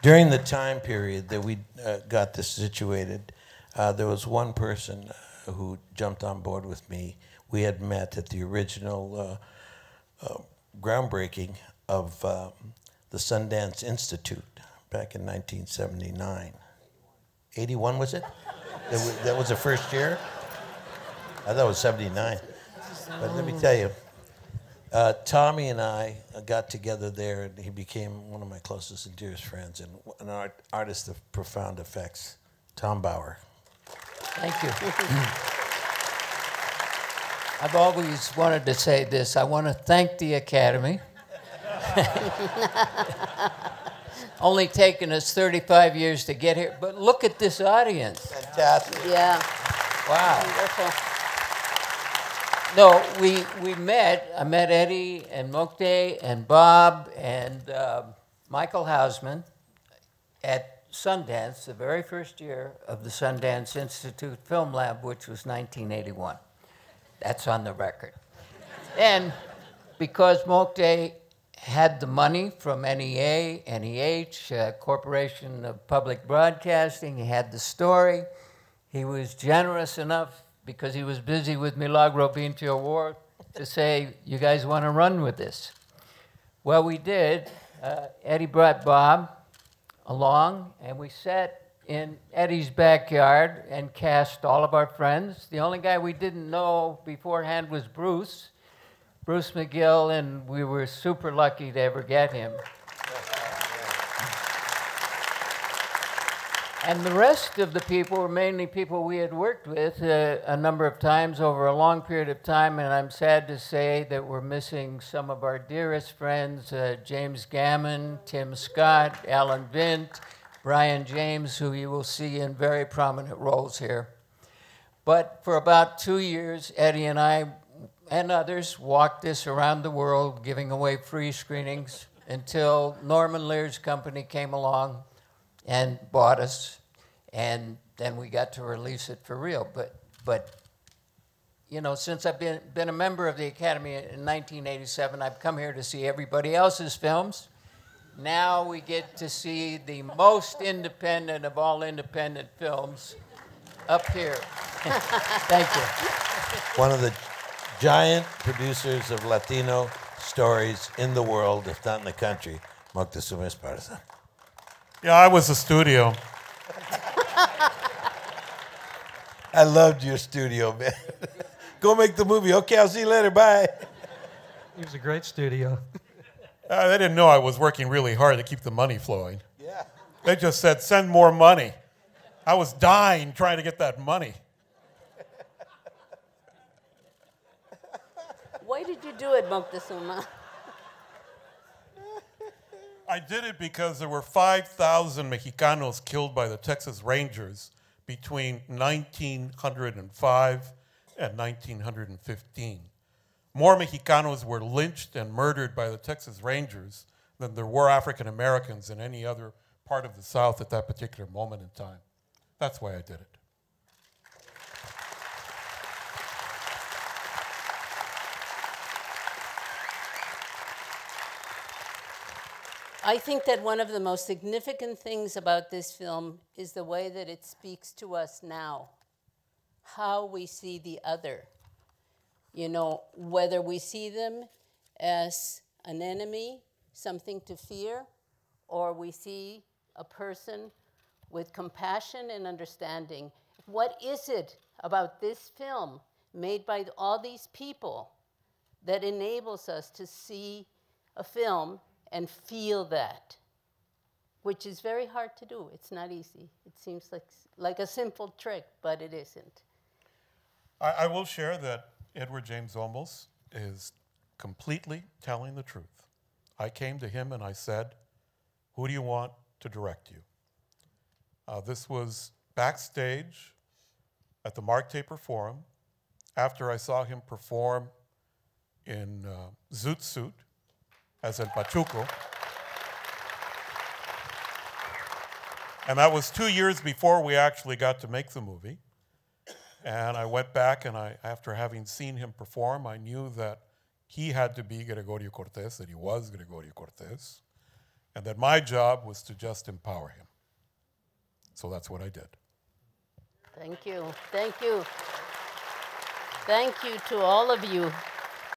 During the time period that we got this situated, there was one person who jumped on board with me. We had met at the original groundbreaking of the Sundance Institute back in 1979. 81 was it? That was the first year? I thought it was 79. But let me tell you, Tommy and I got together there, and he became one of my closest and dearest friends, and an artist of profound effects, Tom Bauer. Thank you. I've always wanted to say this. I want to thank the Academy. Only taken us 35 years to get here, but look at this audience. Fantastic. Yeah. Wow. Wonderful. No, we met. I met Eddie and Mocte and Bob and Michael Hausman at Sundance, the very first year of the Sundance Institute Film Lab, which was 1981. That's on the record. And because Mocte had the money from NEA, NEH, Corporation of Public Broadcasting, he had the story, he was generous enough, because he was busy with Milagro 20 War, to say, you guys want to run with this? Well, we did. Eddie brought Bob along, and we sat in Eddie's backyard and cast all of our friends. The only guy we didn't know beforehand was Bruce McGill, and we were super lucky to ever get him. And the rest of the people were mainly people we had worked with a number of times over a long period of time, and I'm sad to say that we're missing some of our dearest friends, James Gammon, Tim Scott, Alan Vint, Brian James, who you will see in very prominent roles here. But for about 2 years, Eddie and I and others walked this around the world, giving away free screenings until Norman Lear's company came along and bought us, and then we got to release it for real. But you know, since I've been a member of the Academy in 1987, I've come here to see everybody else's films. Now we get to see the most independent of all independent films up here. Thank you. One of the giant producers of Latino stories in the world, if not in the country, Moctesuma Esparza. Yeah, I was a studio. I loved your studio, man. Go make the movie. Okay, I'll see you later. Bye. He was a great studio. They didn't know I was working really hard to keep the money flowing. Yeah. They just said, send more money. I was dying trying to get that money. Why did you do it, Moctesuma? I did it because there were 5,000 Mexicanos killed by the Texas Rangers between 1905 and 1915. More Mexicanos were lynched and murdered by the Texas Rangers than there were African Americans in any other part of the South at that particular moment in time. That's why I did it. I think that one of the most significant things about this film is the way that it speaks to us now, how we see the other. You know, whether we see them as an enemy, something to fear, or we see a person with compassion and understanding. What is it about this film made by all these people that enables us to see a film and feel that, which is very hard to do. It's not easy. It seems like a simple trick, but it isn't. I will share that Edward James Olmos is completely telling the truth. I came to him and I said, who do you want to direct you? This was backstage at the Mark Taper Forum after I saw him perform in Zoot Suit as El Pachuco. And that was 2 years before we actually got to make the movie. And I went back and after having seen him perform, I knew that he had to be Gregorio Cortez, that he was Gregorio Cortez. and that my job was to just empower him. So that's what I did. Thank you. Thank you. Thank you to all of you.